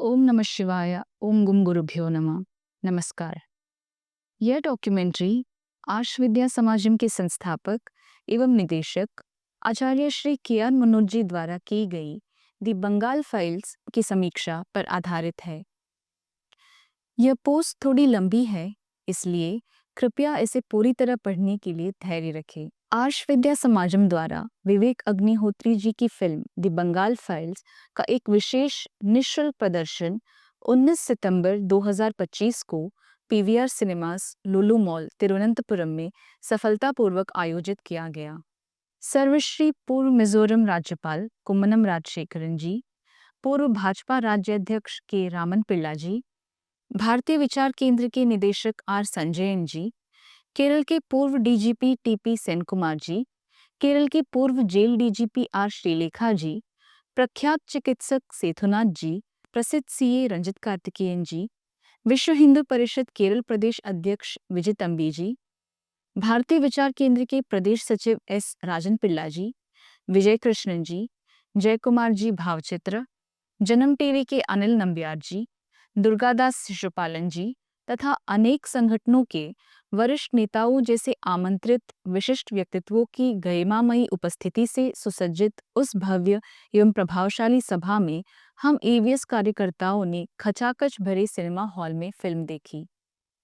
ओम नमः शिवाय। ओम गुम गुरुभ्यो नमः। नमस्कार। यह डॉक्यूमेंट्री आर्ष विद्या समाजम के संस्थापक एवं निदेशक आचार्य श्री के.आर. मनोज जी द्वारा की गई दी बंगाल फाइल्स की समीक्षा पर आधारित है। यह पोस्ट थोड़ी लंबी है, इसलिए कृपया इसे पूरी तरह पढ़ने के लिए धैर्य रखें। आर्ष विद्या समाजम द्वारा विवेक अग्निहोत्री जी की फिल्म दी बंगाल फाइल्स का एक विशेष निःशुल्क प्रदर्शन 19 सितंबर 2025 को पीवीआर सिनेमास लुलु मॉल तिरुवनंतपुरम में सफलतापूर्वक आयोजित किया गया। सर्वश्री पूर्व मिजोरम राज्यपाल कुम्मनम राजशेखरन जी, पूर्व भाजपा राज्याध्यक्ष के रामन पिल्ला जी, भारतीय विचार केंद्र के निदेशक आर संजयन जी, केरल के पूर्व डीजीपी टीपी सेन कुमार जी, केरल के पूर्व जेल डीजीपी आर श्रीलेखा जी, प्रख्यात चिकित्सक सेथुनाथ जी, प्रसिद्ध सीए रंजित कार्तिकेयन जी, विश्व हिंदू परिषद केरल प्रदेश अध्यक्ष विजय तंबी जी, भारतीय विचार केंद्र के प्रदेश सचिव एस राजन पिल्ला जी, विजय कृष्णन जी, जय कुमार जी भावचित्र, जन्म टीवी के अनिल नंबियार जी, दुर्गादास शिशुपालन जी तथा अनेक संगठनों के वरिष्ठ नेताओं जैसे आमंत्रित विशिष्ट व्यक्तित्वों की गरिमामयी उपस्थिति से सुसज्जित उस भव्य एवं प्रभावशाली सभा में हम एवीएस कार्यकर्ताओं ने खचाखच भरे सिनेमा हॉल में फिल्म देखी।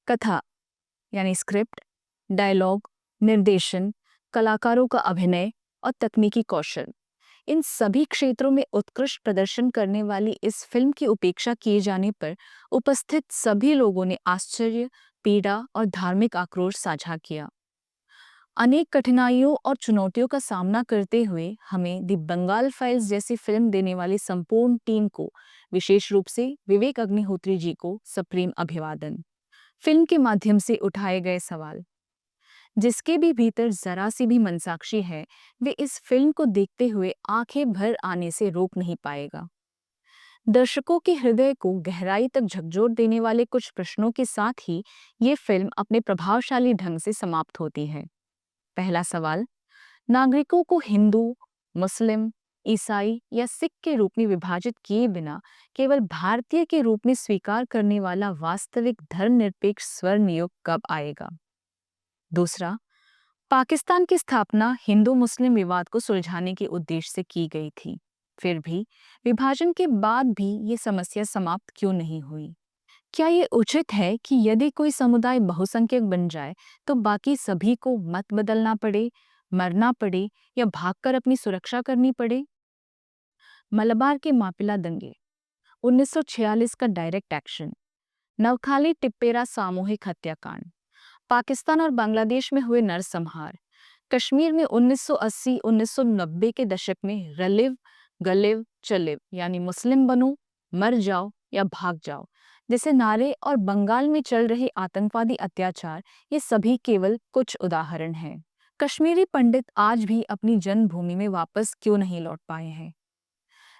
कथा यानी स्क्रिप्ट, डायलॉग, निर्देशन, कलाकारों का अभिनय और तकनीकी कौशल, इन सभी क्षेत्रों में उत्कृष्ट प्रदर्शन करने वाली इस फिल्म की उपेक्षा किए जाने पर उपस्थित सभी लोगों ने आश्चर्य, पीड़ा और धार्मिक आक्रोश साझा किया। अनेक कठिनाइयों और चुनौतियों का सामना करते हुए हमें दी बंगाल फाइल्स जैसी फिल्म देने वाली संपूर्ण टीम को, विशेष रूप से विवेक अग्निहोत्री जी को सप्रेम अभिवादन। फिल्म के माध्यम से उठाए गए सवाल, जिसके भी भीतर जरा सी भी मनसाक्षी है, वे इस फिल्म को देखते हुए आंखें भर आने से रोक नहीं पाएगा। दर्शकों के हृदय को गहराई तक झकझोर देने वाले कुछ प्रश्नों के साथ ही ये फिल्म अपने प्रभावशाली ढंग से समाप्त होती है। पहला सवाल, नागरिकों को हिंदू, मुस्लिम, ईसाई या सिख के रूप में विभाजित किए बिना केवल भारतीय के रूप में स्वीकार करने वाला वास्तविक धर्मनिरपेक्ष स्वर्ण युग कब आएगा? दूसरा, पाकिस्तान की स्थापना हिंदू मुस्लिम विवाद को सुलझाने के उद्देश्य से की गई थी, फिर भी विभाजन के बाद भी ये समस्या समाप्त क्यों नहीं हुई? क्या ये उचित है कि यदि कोई समुदाय बहुसंख्यक बन जाए तो बाकी सभी को मत बदलना पड़े, मरना पड़े या भागकर अपनी सुरक्षा करनी पड़े? मलबार के मापिला दंगे, 1946 का डायरेक्ट एक्शन, नवखाली टिप्पेरा सामूहिक हत्याकांड, पाकिस्तान और बांग्लादेश में हुए नरसंहार, कश्मीर में 1980-1990 के दशक में रलिव गलिव चलिव यानी मुस्लिम बनो, मर जाओ या भाग जाओ जैसे नारे और बंगाल में चल रहे आतंकवादी अत्याचार, ये सभी केवल कुछ उदाहरण हैं। कश्मीरी पंडित आज भी अपनी जन्मभूमि में वापस क्यों नहीं लौट पाए हैं?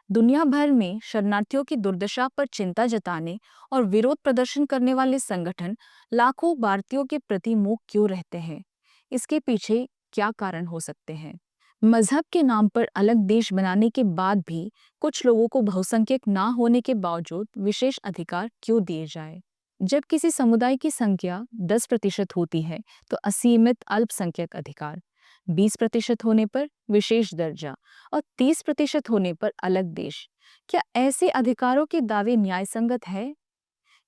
दुनिया भर में शरणार्थियों की दुर्दशा पर चिंता जताने और विरोध प्रदर्शन करने वाले संगठन लाखों भारतीयों के प्रति मूक क्यों रहते हैं? इसके पीछे क्या कारण हो सकते हैं? मजहब के नाम पर अलग देश बनाने के बाद भी कुछ लोगों को बहुसंख्यक ना होने के बावजूद विशेष अधिकार क्यों दिए जाए? जब किसी समुदाय की संख्या 10% होती है तो असीमित अल्पसंख्यक अधिकार, 20% होने पर विशेष दर्जा और 30% होने पर अलग देश, क्या ऐसे अधिकारों के दावे न्यायसंगत है?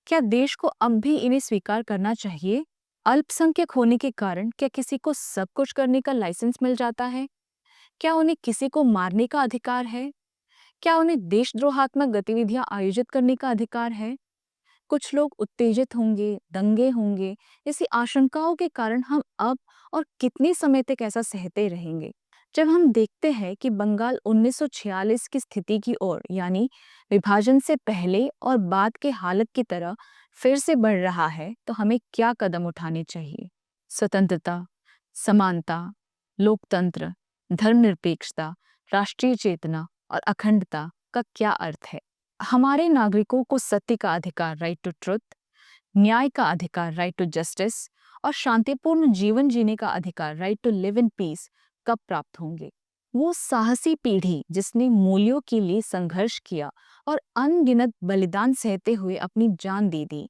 क्या देश को अब भी इन्हें स्वीकार करना चाहिए? अल्पसंख्यक होने के कारण क्या किसी को सब कुछ करने का लाइसेंस मिल जाता है? क्या उन्हें किसी को मारने का अधिकार है? क्या उन्हें देशद्रोहात्मक गतिविधियां आयोजित करने का अधिकार है? कुछ लोग उत्तेजित होंगे, दंगे होंगे, ऐसी आशंकाओं के कारण हम अब और कितने समय तक ऐसा सहते रहेंगे? जब हम देखते हैं कि बंगाल 1946 की स्थिति की ओर, यानी विभाजन से पहले और बाद के हालत की तरह फिर से बढ़ रहा है, तो हमें क्या कदम उठाने चाहिए? स्वतंत्रता, समानता, लोकतंत्र, धर्मनिरपेक्षता, राष्ट्रीय चेतना और अखंडता का क्या अर्थ है? हमारे नागरिकों को सत्य का अधिकार, राइट टू ट्रुथ, न्याय का अधिकार, राइट टू जस्टिस, और शांतिपूर्ण जीवन जीने का अधिकार, right to live in peace, कब प्राप्त होंगे? वो साहसी पीढ़ी जिसने मूल्यों के लिए संघर्ष किया और अनगिनत बलिदान सहते हुए अपनी जान दे दी,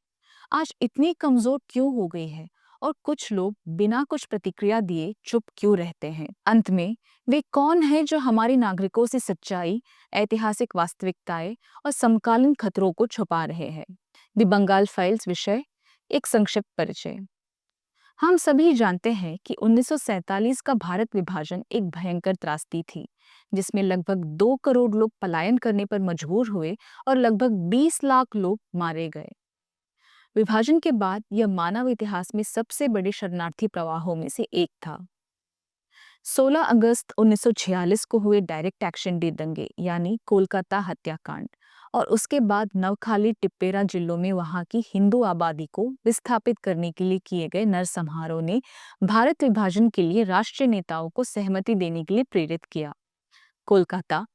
आज इतनी कमजोर क्यों हो गई है और कुछ लोग बिना कुछ प्रतिक्रिया दिए चुप क्यों रहते हैं? अंत में वे कौन है जो हमारे नागरिकों से सच्चाई, ऐतिहासिक वास्तविकताएं और समकालीन खतरों को छुपा रहे हैं? द बंगाल फाइल्स विषय एक संक्षिप्त परिचय। हम सभी जानते हैं कि 1947 का भारत विभाजन एक भयंकर त्रासदी थी, जिसमें लगभग 2 करोड़ लोग पलायन करने पर मजबूर हुए और लगभग 20 लाख लोग मारे गए। विभाजन के बाद यह मानव इतिहास में सबसे बड़े शरणार्थी प्रवाहों में से एक था। 16 अगस्त 1946 को हुए डायरेक्ट एक्शन डे दंगे यानी कोलकाता हत्याकांड और उसके बाद नवखाली टिप्पेरा जिलों में वहां की हिंदू आबादी को विस्थापित करने के लिए किए गए नरसंहारों ने भारत विभाजन के लिए राष्ट्रीय नेताओं को सहमति देने के लिए प्रेरित किया। कोलकाता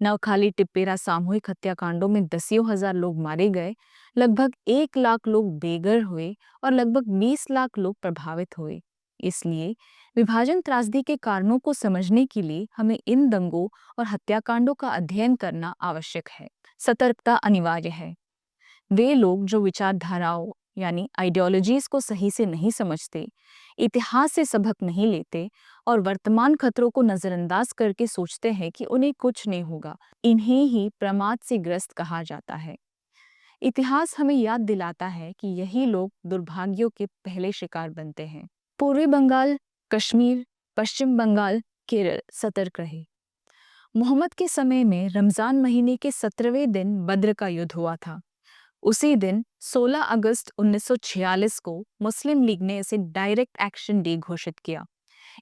नवखाली टिप्पेरा सामूहिक हत्याकांडों में दसियों हजार लोग मारे गए, लगभग 1 लाख लोग बेघर हुए और लगभग 20 लाख लोग प्रभावित हुए। इसलिए विभाजन त्रासदी के कारणों को समझने के लिए हमें इन दंगों और हत्याकांडों का अध्ययन करना आवश्यक है। सतर्कता अनिवार्य है। वे लोग जो विचारधाराओं यानी आइडियोलॉजीज को सही से नहीं समझते, इतिहास से सबक नहीं लेते और वर्तमान खतरों को नजरअंदाज करके सोचते हैं कि उन्हें कुछ नहीं होगा, इन्हें ही प्रमाद से ग्रस्त कहा जाता है। इतिहास हमें याद दिलाता है कि यही लोग दुर्भाग्यों के पहले शिकार बनते हैं। पूर्वी बंगाल, कश्मीर, पश्चिम बंगाल, केरल सतर्क रहे। मोहम्मद के समय में रमजान महीने के 17वें दिन बद्र का युद्ध हुआ था। उसी दिन 16 अगस्त 1946 को मुस्लिम लीग ने इसे डायरेक्ट एक्शन डे घोषित किया,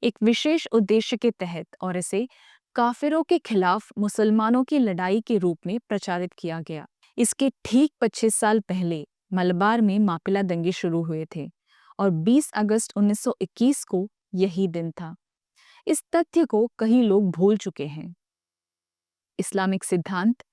एक विशेष उद्देश्य के तहत, और इसे काफिरों के खिलाफ मुसलमानों की लड़ाई के रूप में प्रचारित किया गया। इसके ठीक 25 साल पहले मलबार में मापिला दंगे शुरू हुए थे और 20 अगस्त 1921 को यही दिन था। इस तथ्य को कई लोग भूल चुके हैं। इस्लामिक सिद्धांत,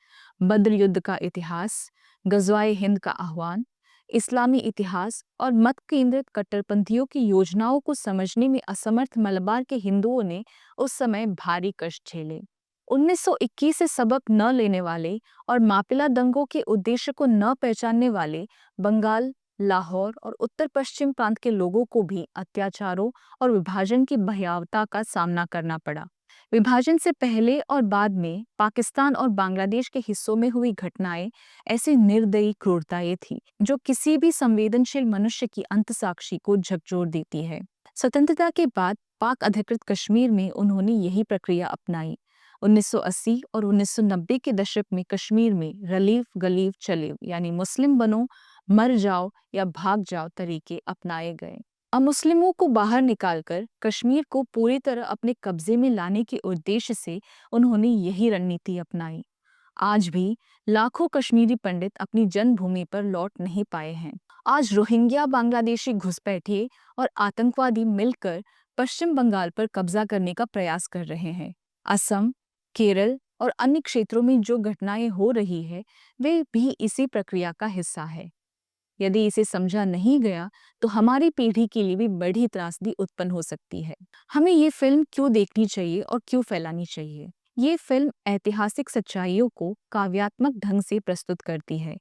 बद्र युद्ध का इतिहास, गज़वाए हिंद का आह्वान, इस्लामी इतिहास और मत केंद्रित कट्टरपंथियों की योजनाओं को समझने में असमर्थ मलबार के हिंदुओं ने उस समय भारी कष्ट झेले। 1921 से सबक न लेने वाले और मापिला दंगों के उद्देश्य को न पहचानने वाले बंगाल, लाहौर और उत्तर पश्चिम प्रांत के लोगों को भी अत्याचारों और विभाजन की भयावता का सामना करना पड़ा। विभाजन से पहले और बाद में पाकिस्तान और बांग्लादेश के हिस्सों में हुई घटनाएं ऐसी निर्दयी क्रूरताएं थी जो किसी भी संवेदनशील मनुष्य की अंतसाक्षी को झकझोर देती है। स्वतंत्रता के बाद पाक अधिकृत कश्मीर में उन्होंने यही प्रक्रिया अपनाई। 1980 और 1990 के दशक में कश्मीर में रलीव गलीव चलेव यानी मुस्लिम बनो, मर जाओ या भाग जाओ तरीके अपनाए गए। अमुस्लिमों को बाहर निकालकर कश्मीर को पूरी तरह अपने कब्जे में लाने के उद्देश्य से उन्होंने यही रणनीति अपनाई। आज भी लाखों कश्मीरी पंडित अपनी जन्मभूमि पर लौट नहीं पाए हैं। आज रोहिंग्या बांग्लादेशी घुसपैठिए और आतंकवादी मिलकर पश्चिम बंगाल पर कब्जा करने का प्रयास कर रहे हैं। असम, केरल और अन्य क्षेत्रों में जो घटनाएं हो रही है वे भी इसी प्रक्रिया का हिस्सा है। यदि इसे समझा नहीं गया तो हमारी पीढ़ी के लिए भी बड़ी त्रासदी उत्पन्न हो सकती है। हमें ये फिल्म क्यों देखनी चाहिए और क्यों फैलानी चाहिए? ये फिल्म ऐतिहासिक सच्चाइयों को काव्यात्मक ढंग से प्रस्तुत करती है।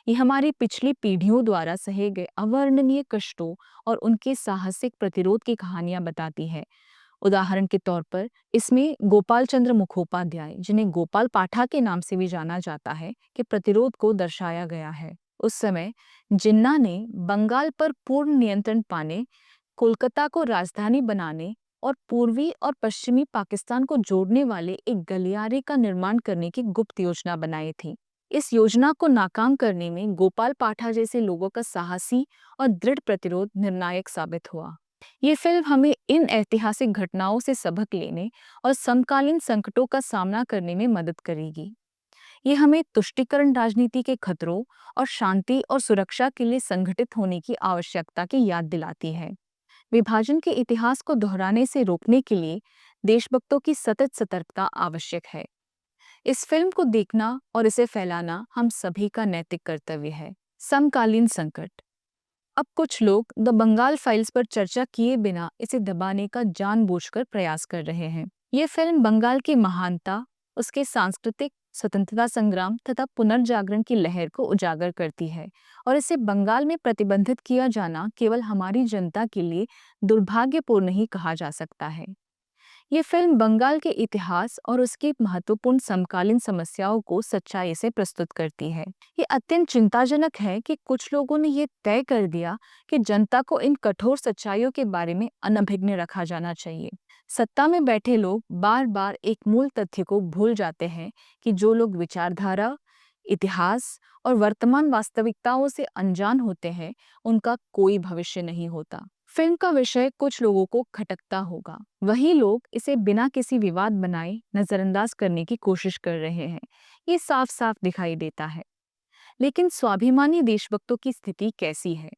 ये हमारी पिछली पीढ़ियों द्वारा सहे गए अवर्णनीय कष्टों और उनके साहसिक प्रतिरोध की कहानियां बताती है। उदाहरण के तौर पर इसमें गोपाल चंद्र मुखोपाध्याय, जिन्हें गोपाल पाठा के नाम से भी जाना जाता है, के प्रतिरोध को दर्शाया गया है। उस समय जिन्ना ने बंगाल पर पूर्ण नियंत्रण पाने, कोलकाता को राजधानी बनाने और पूर्वी और पश्चिमी पाकिस्तान को जोड़ने वाले एक गलियारे का निर्माण करने की गुप्त योजना बनाई थी। इस योजना को नाकाम करने में गोपाल पाठा जैसे लोगों का साहसी और दृढ़ प्रतिरोध निर्णायक साबित हुआ। ये फिल्म हमें इन ऐतिहासिक घटनाओं से सबक लेने और समकालीन संकटों का सामना करने में मदद करेगी। ये हमें तुष्टीकरण राजनीति के खतरों और शांति और सुरक्षा के लिए संगठित होने की आवश्यकता की याद दिलाती है। विभाजन के इतिहास को दोहराने से रोकने के लिए देशभक्तों की सतत सतर्कता आवश्यक है। इस फिल्म को देखना और इसे फैलाना हम सभी का नैतिक कर्तव्य है। समकालीन संकट। अब कुछ लोग द बंगाल फाइल्स पर चर्चा किए बिना इसे दबाने का जानबूझकर प्रयास कर रहे हैं। ये फिल्म बंगाल की महानता, उसके सांस्कृतिक स्वतंत्रता संग्राम तथा पुनर्जागरण की लहर को उजागर करती है और इसे बंगाल में प्रतिबंधित किया जाना केवल हमारी जनता के लिए दुर्भाग्यपूर्ण ही कहा जा सकता है। ये फिल्म बंगाल के इतिहास और उसकी महत्वपूर्ण समकालीन समस्याओं को सच्चाई से प्रस्तुत करती है। ये अत्यंत चिंताजनक है कि कुछ लोगों ने ये तय कर दिया कि जनता को इन कठोर सच्चाइयों के बारे में अनभिज्ञ रखा जाना चाहिए। सत्ता में बैठे लोग बार बार एक मूल तथ्य को भूल जाते हैं कि जो लोग विचारधारा, इतिहास और वर्तमान वास्तविकताओं से अनजान होते हैं, उनका कोई भविष्य नहीं होता। फिल्म का विषय कुछ लोगों को खटकता होगा, वही लोग इसे बिना किसी विवाद बनाए नजरअंदाज करने की कोशिश कर रहे हैं। ये साफ साफ दिखाई देता है। लेकिन स्वाभिमानी देशभक्तों की स्थिति कैसी है?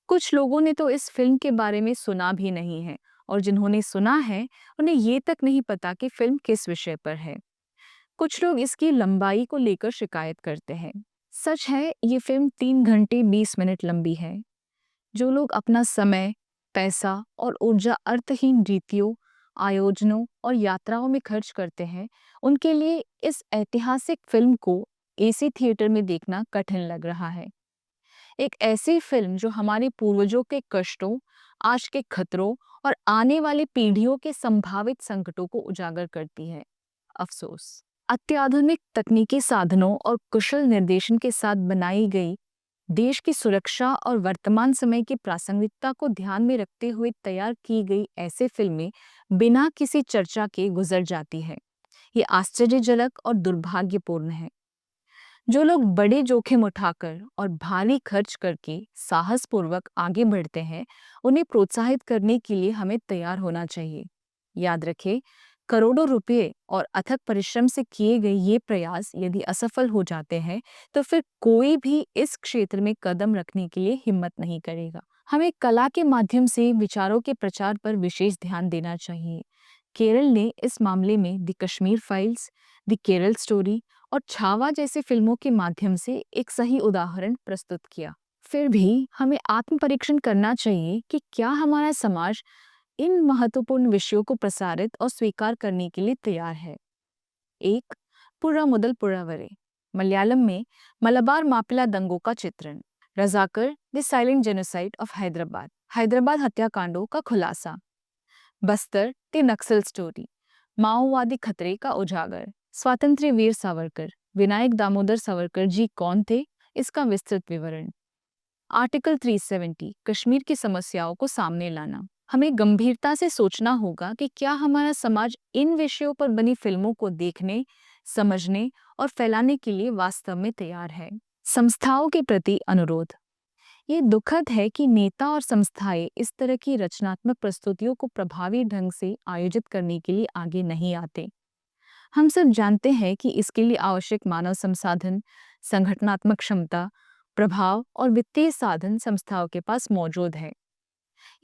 कुछ लोगों ने तो इस फिल्म के बारे में सुना भी नहीं है, और जिन्होंने सुना है उन्हें ये तक नहीं पता कि फिल्म किस विषय पर है। कुछ लोग इसकी लंबाई को लेकर शिकायत करते हैं। सच है, ये फिल्म 3 घंटे 20 मिनट लंबी है। जो लोग अपना समय, पैसा और ऊर्जा अर्थहीन रीतियों, आयोजनों और यात्राओं में खर्च करते हैं, उनके लिए इस ऐतिहासिक फिल्म को एसी थिएटर में देखना कठिन लग रहा है। एक ऐसी फिल्म जो हमारे पूर्वजों के कष्टों, आज के खतरों और आने वाली पीढ़ियों के संभावित संकटों को उजागर करती है। अफसोस, अत्याधुनिक तकनीकी साधनों और कुशल निर्देशन के साथ बनाई गई, देश की सुरक्षा और वर्तमान समय की प्रासंगिकता को ध्यान में रखते हुए तैयार की गई ऐसे फिल्में बिना किसी चर्चा के गुजर जाती है। ये आश्चर्यजनक और दुर्भाग्यपूर्ण है। जो लोग बड़े जोखिम उठाकर और भारी खर्च करके साहसपूर्वक आगे बढ़ते हैं, उन्हें प्रोत्साहित करने के लिए हमें तैयार होना चाहिए। याद रखें, करोड़ों रुपए और अथक परिश्रम से किए गए ये प्रयास यदि असफल हो जाते हैं, तो फिर कोई भी इस क्षेत्र में कदम रखने के लिए हिम्मत नहीं करेगा। हमें कला के माध्यम से विचारों के प्रचार पर विशेष ध्यान देना चाहिए। केरल ने इस मामले में the Kashmir files, the Kerala story और छावा जैसी फिल्मों के माध्यम से एक सही उदाहरण प्रस्तुत किया। फिर भी हमें आत्म परीक्षण करना चाहिए कि क्या हमारा समाज इन महत्वपूर्ण विषयों को प्रसारित और स्वीकार करने के लिए तैयार है। एक, पुरा मुदल पुरावरे, मलयालम में मलबार मापिला दंगों का चित्रण। Razakar, the silent genocide of Hyderabad, Hyderabad हत्याकांडों का खुलासा। बस्तर, द नक्सल स्टोरी, माओवादी खतरे का उजागर। स्वातंत्र्य वीर सावरकर, विनायक दामोदर सावरकर जी कौन थे, इसका विस्तृत विवरण। आर्टिकल 370, कश्मीर की समस्याओं को सामने लाना। हमें गंभीरता से सोचना होगा कि क्या हमारा समाज इन विषयों पर बनी फिल्मों को देखने, समझने और फैलाने के लिए वास्तव में तैयार है। संस्थाओं के प्रति अनुरोध। ये दुखद है कि नेता और संस्थाएं इस तरह की रचनात्मक प्रस्तुतियों को प्रभावी ढंग से आयोजित करने के लिए आगे नहीं आते। हम सब जानते हैं कि इसके लिए आवश्यक मानव संसाधन, संगठनात्मक क्षमता, प्रभाव और वित्तीय साधन संस्थाओं के पास मौजूद है।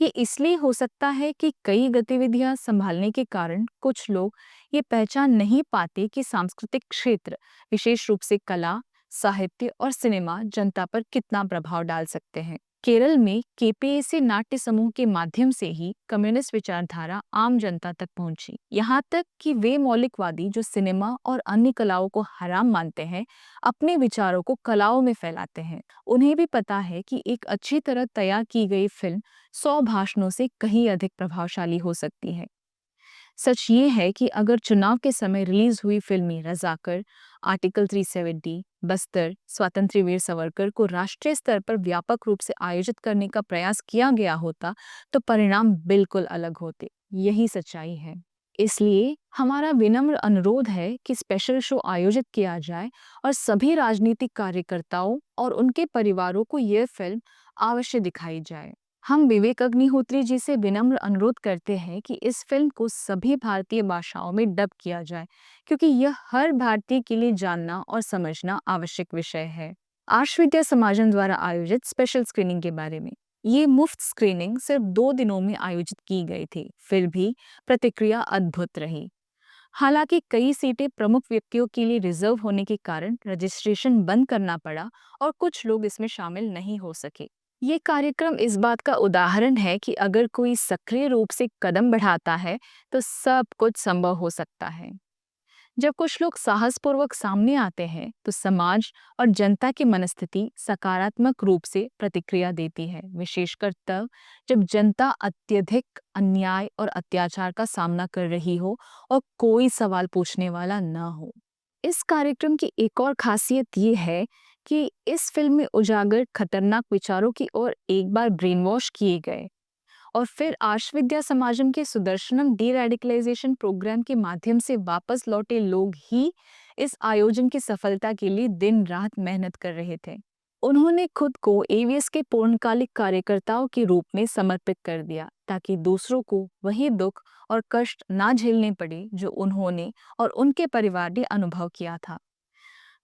ये इसलिए हो सकता है कि कई गतिविधियां संभालने के कारण कुछ लोग ये पहचान नहीं पाते कि सांस्कृतिक क्षेत्र, विशेष रूप से कला, साहित्य और सिनेमा, जनता पर कितना प्रभाव डाल सकते हैं। केरल में केपीएसी नाट्य समूह के माध्यम से ही कम्युनिस्ट विचारधारा आम जनता तक पहुंची। यहाँ तक कि वे मौलिकवादी जो सिनेमा और अन्य कलाओं को हराम मानते हैं, अपने विचारों को कलाओं में फैलाते हैं। उन्हें भी पता है कि एक अच्छी तरह तैयार की गई फिल्म 100 भाषणों से कहीं अधिक प्रभावशाली हो सकती है। सच ये है कि अगर चुनाव के समय रिलीज हुई फिल्में रजाकर, आर्टिकल 370, बस्तर, स्वातंत्र्य वीर सावरकर को राष्ट्रीय स्तर पर व्यापक रूप से आयोजित करने का प्रयास किया गया होता, तो परिणाम बिल्कुल अलग होते। यही सच्चाई है। इसलिए हमारा विनम्र अनुरोध है कि स्पेशल शो आयोजित किया जाए और सभी राजनीतिक कार्यकर्ताओं और उनके परिवारों को यह फिल्म अवश्य दिखाई जाए। हम विवेक अग्निहोत्री जी से विनम्र अनुरोध करते हैं कि इस फिल्म को सभी भारतीय भाषाओं में डब किया जाए, क्योंकि यह हर भारतीय के लिए जानना और समझना आवश्यक विषय है। आर्षविद्या समाजम द्वारा आयोजित स्पेशल स्क्रीनिंग के बारे में। ये मुफ्त स्क्रीनिंग सिर्फ 2 दिनों में आयोजित की गई थी, फिर भी प्रतिक्रिया अद्भुत रही। हालांकि कई सीटें प्रमुख व्यक्तियों के लिए रिजर्व होने के कारण रजिस्ट्रेशन बंद करना पड़ा और कुछ लोग इसमें शामिल नहीं हो सके। ये कार्यक्रम इस बात का उदाहरण है कि अगर कोई सक्रिय रूप से कदम बढ़ाता है तो सब कुछ संभव हो सकता है। जब कुछ लोग साहसपूर्वक सामने आते हैं तो समाज और जनता की मनस्थिति सकारात्मक रूप से प्रतिक्रिया देती है, विशेषकर तब जब जनता अत्यधिक अन्याय और अत्याचार का सामना कर रही हो और कोई सवाल पूछने वाला न हो। इस कार्यक्रम की एक और खासियत ये है कि इस फिल्म में उजागर खतरनाक विचारों की ओर एक बार ब्रेन वॉश किए गए और फिर आर्षविद्या समाजम के सुदर्शनम डी रेडिकलाइजेशन प्रोग्राम के माध्यम से वापस लौटे लोग ही इस आयोजन की सफलता के लिए दिन रात मेहनत कर रहे थे। उन्होंने खुद को एवीएस के पूर्णकालिक कार्यकर्ताओं के रूप में समर्पित कर दिया ताकि दूसरों को वही दुख और कष्ट ना झेलने पड़े जो उन्होंने और उनके परिवार ने अनुभव किया था।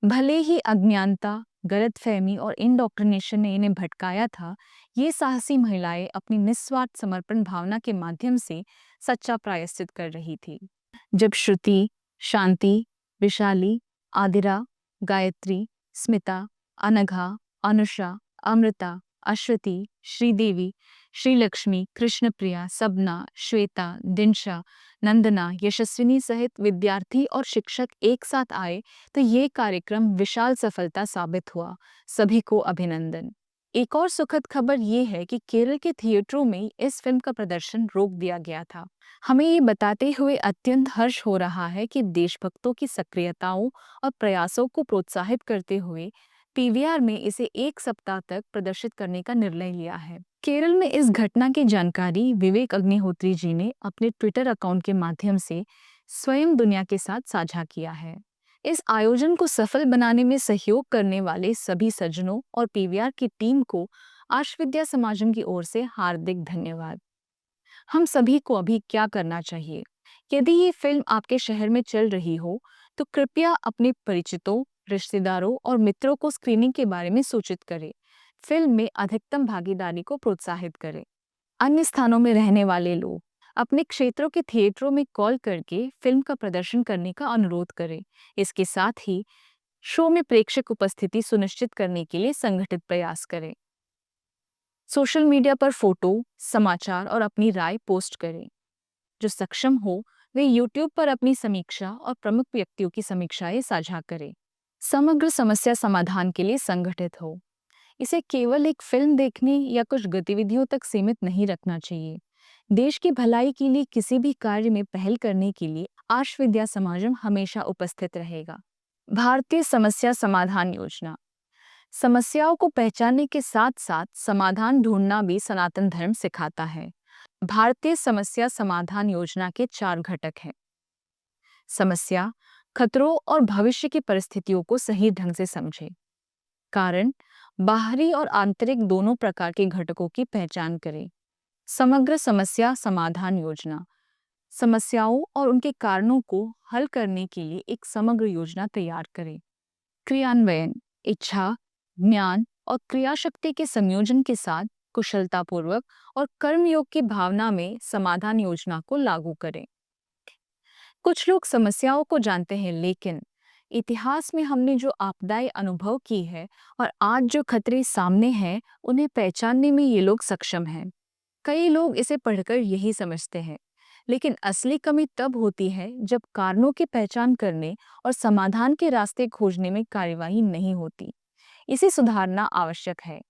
भले ही अज्ञानता, गलतफहमी और इंडोक्ट्रिनेशन ने इन्हें भटकाया था, ये साहसी महिलाएं अपनी निस्वार्थ समर्पण भावना के माध्यम से सच्चा प्रायश्चित कर रही थी। जब श्रुति, शांति, विशाली, आदिरा, गायत्री, स्मिता, अनघा, अनुषा, अमृता, अश्वती, श्रीदेवी, श्रीलक्ष्मी, कृष्णप्रिया, सबना, श्वेता, दिनशा, नंदना, यशस्विनी सहित विद्यार्थी और शिक्षक एक साथ आए तो ये कार्यक्रम विशाल सफलता साबित हुआ। सभी को अभिनंदन। एक और सुखद खबर ये है कि केरल के थिएटरों में इस फिल्म का प्रदर्शन रोक दिया गया था। हमें ये बताते हुए अत्यंत हर्ष हो रहा है कि देशभक्तों की सक्रियताओं और प्रयासों को प्रोत्साहित करते हुए पीवीआर में इसे एक सप्ताह तक प्रदर्शित करने का निर्णय लिया है। केरल में इस घटना की जानकारी विवेक अग्निहोत्री जी ने अपने ट्विटर अकाउंट के माध्यम से स्वयं दुनिया के साथ साझा किया है। इस आयोजन को सफल बनाने में सहयोग करने वाले सभी सज्जनों और पीवीआर की टीम को आर्षविद्या समाजम की ओर से हार्दिक धन्यवाद। हम सभी को अभी क्या करना चाहिए? यदि ये फिल्म आपके शहर में चल रही हो, तो कृपया अपने परिचितों, रिश्तेदारों और मित्रों को स्क्रीनिंग के बारे में सूचित करें। फिल्म में अधिकतम भागीदारी को प्रोत्साहित करें। अन्य स्थानों में रहने वाले लोग अपने क्षेत्रों के थिएटरों में कॉल करके फिल्म का प्रदर्शन करने का अनुरोध करें। इसके साथ ही शो में प्रेक्षक उपस्थिति सुनिश्चित करने के लिए संगठित प्रयास करें। सोशल मीडिया पर फोटो, समाचार और अपनी राय पोस्ट करें। जो सक्षम हो वे यूट्यूब पर अपनी समीक्षा और प्रमुख व्यक्तियों की समीक्षाएं साझा करें। समग्र समस्या समाधान के लिए संगठित हो। इसे केवल एक फिल्म देखने या कुछ गतिविधियों तक सीमित नहीं रखना चाहिए। देश की भलाई के लिए किसी भी कार्य में पहल करने के लिए आर्षविद्या समाजम हमेशा उपस्थित रहेगा। भारतीय समस्या समाधान योजना। समस्याओं को पहचानने के साथ साथ समाधान ढूंढना भी सनातन धर्म सिखाता है। भारतीय समस्या समाधान योजना के 4 घटक हैं। समस्या, खतरों और भविष्य की परिस्थितियों को सही ढंग से समझें। कारण, बाहरी और आंतरिक दोनों प्रकार के घटकों की पहचान करें। समग्र समस्या समाधान योजना, समस्याओं और उनके कारणों को हल करने के लिए एक समग्र योजना तैयार करें। क्रियान्वयन, इच्छा, ज्ञान और क्रियाशक्ति के संयोजन के साथ कुशलतापूर्वक और कर्मयोग की भावना में समाधान योजना को लागू करें। कुछ लोग समस्याओं को जानते हैं, लेकिन इतिहास में हमने जो आपदाएं अनुभव की है और आज जो खतरे सामने हैं, उन्हें पहचानने में ये लोग सक्षम हैं। कई लोग इसे पढ़कर यही समझते हैं, लेकिन असली कमी तब होती है जब कारणों की पहचान करने और समाधान के रास्ते खोजने में कार्यवाही नहीं होती। इसे सुधारना आवश्यक है।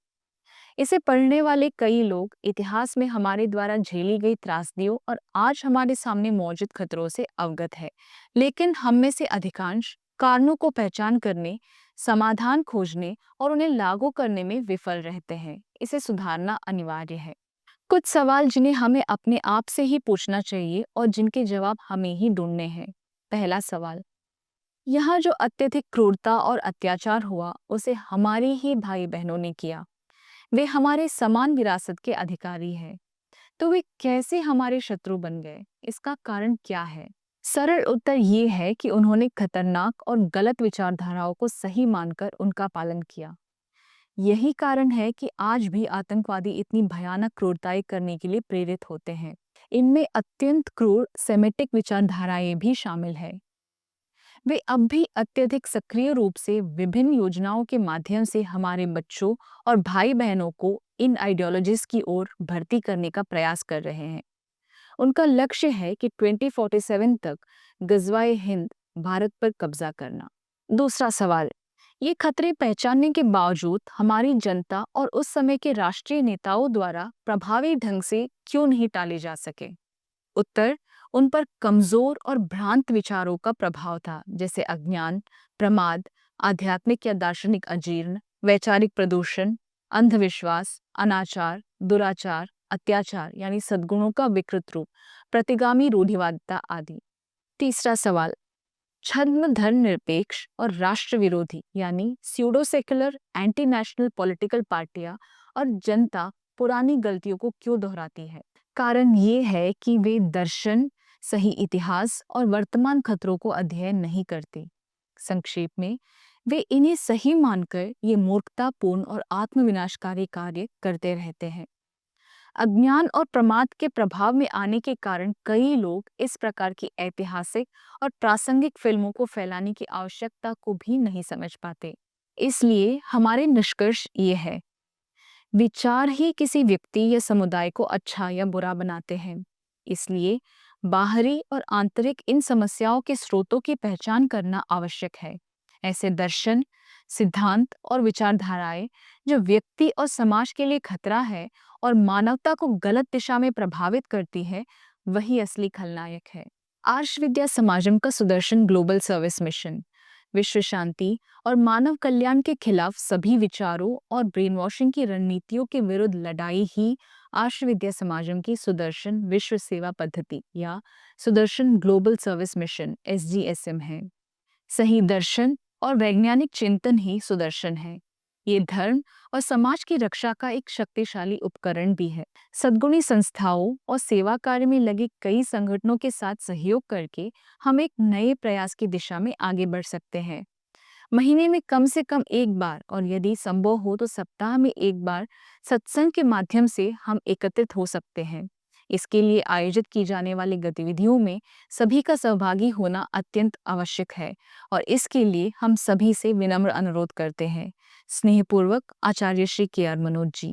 इसे पढ़ने वाले कई लोग इतिहास में हमारे द्वारा झेली गई त्रासदियों और आज हमारे सामने मौजूद खतरों से अवगत है, लेकिन हम में से अधिकांश कारणों को पहचान करने, समाधान खोजने और उन्हें लागू करने में विफल रहते हैं। इसे सुधारना अनिवार्य है। कुछ सवाल जिन्हें हमें अपने आप से ही पूछना चाहिए और जिनके जवाब हमें ही ढूंढने हैं। पहला सवाल, यहाँ जो अत्यधिक क्रूरता और अत्याचार हुआ उसे हमारे ही भाई बहनों ने किया। वे हमारे समान विरासत के अधिकारी हैं, तो वे कैसे हमारे शत्रु बन गए? इसका कारण क्या है? सरल उत्तर ये है कि उन्होंने खतरनाक और गलत विचारधाराओं को सही मानकर उनका पालन किया। यही कारण है कि आज भी आतंकवादी इतनी भयानक क्रूरताएं करने के लिए प्रेरित होते हैं। इनमें अत्यंत क्रूर सेमेटिक विचारधाराएं भी शामिल है। वे अब भी अत्यधिक सक्रिय रूप से विभिन्न योजनाओं के माध्यम से हमारे बच्चों और भाई बहनों को इन आइडियोलॉजीज की ओर भर्ती करने का प्रयास कर रहे हैं। उनका लक्ष्य है कि 2047 तक गजवाए हिंद भारत पर कब्जा करना। दूसरा सवाल, ये खतरे पहचानने के बावजूद हमारी जनता और उस समय के राष्ट्रीय नेताओं द्वारा प्रभावी ढंग से क्यों नहीं टाले जा सके? उत्तर, उन पर कमजोर और भ्रांत विचारों का प्रभाव था, जैसे अज्ञान, प्रमाद, आध्यात्मिक या दार्शनिक अजीर्ण, वैचारिक प्रदूषण, अंधविश्वास, अनाचार, दुराचार, अत्याचार यानी सद्गुणों का विकृत रूप, प्रतिगामी रूढ़िवादिता आदि। तीसरा सवाल, छद्म धर्मनिरपेक्ष और राष्ट्र विरोधी यानी pseudo secular anti national political पार्टियां और जनता पुरानी गलतियों को क्यों दोहराती है? कारण ये है कि वे दर्शन, सही इतिहास और वर्तमान खतरों को अध्ययन नहीं करते। संक्षेप में, वे इन्हें सही मानकर ये मूर्खतापूर्ण और आत्मविनाशकारी कार्य करते रहते हैं। अज्ञान और प्रमाद के प्रभाव में आने के कारण कई लोग इस प्रकार की ऐतिहासिक और प्रासंगिक फिल्मों को फैलाने की आवश्यकता को भी नहीं समझ पाते। इसलिए हमारे निष्कर्ष ये है, विचार ही किसी व्यक्ति या समुदाय को अच्छा या बुरा बनाते हैं। इसलिए बाहरी और आंतरिक इन समस्याओं के स्रोतों की पहचान करना आवश्यक है। ऐसे दर्शन, सिद्धांत और विचारधाराएं जो व्यक्ति और समाज के लिए खतरा है और मानवता को गलत दिशा में प्रभावित करती है, वही असली खलनायक है। आर्ष विद्या समाजम का सुदर्शन ग्लोबल सर्विस मिशन विश्व शांति और मानव कल्याण के खिलाफ सभी विचारों और ब्रेन वॉशिंग की रणनीतियों के विरुद्ध लड़ाई ही आर्ष विद्या समाजम की सुदर्शन विश्व सेवा पद्धति या Sudarshan global service mission SGSM है। सही दर्शन और वैज्ञानिक चिंतन ही सुदर्शन है। ये धर्म और समाज की रक्षा का एक शक्तिशाली उपकरण भी है। सद्गुणी संस्थाओं और सेवा कार्य में लगे कई संगठनों के साथ सहयोग करके हम एक नए प्रयास की दिशा में आगे बढ़ सकते हैं। महीने में कम से कम एक बार और यदि संभव हो तो सप्ताह में एक बार सत्संग के माध्यम से हम एकत्रित हो सकते हैं। इसके लिए आयोजित की जाने वाली गतिविधियों में सभी का सहभागी होना अत्यंत आवश्यक है और इसके लिए हम सभी से विनम्र अनुरोध करते हैं। स्नेहपूर्वक आचार्य श्री KR मनोज जी।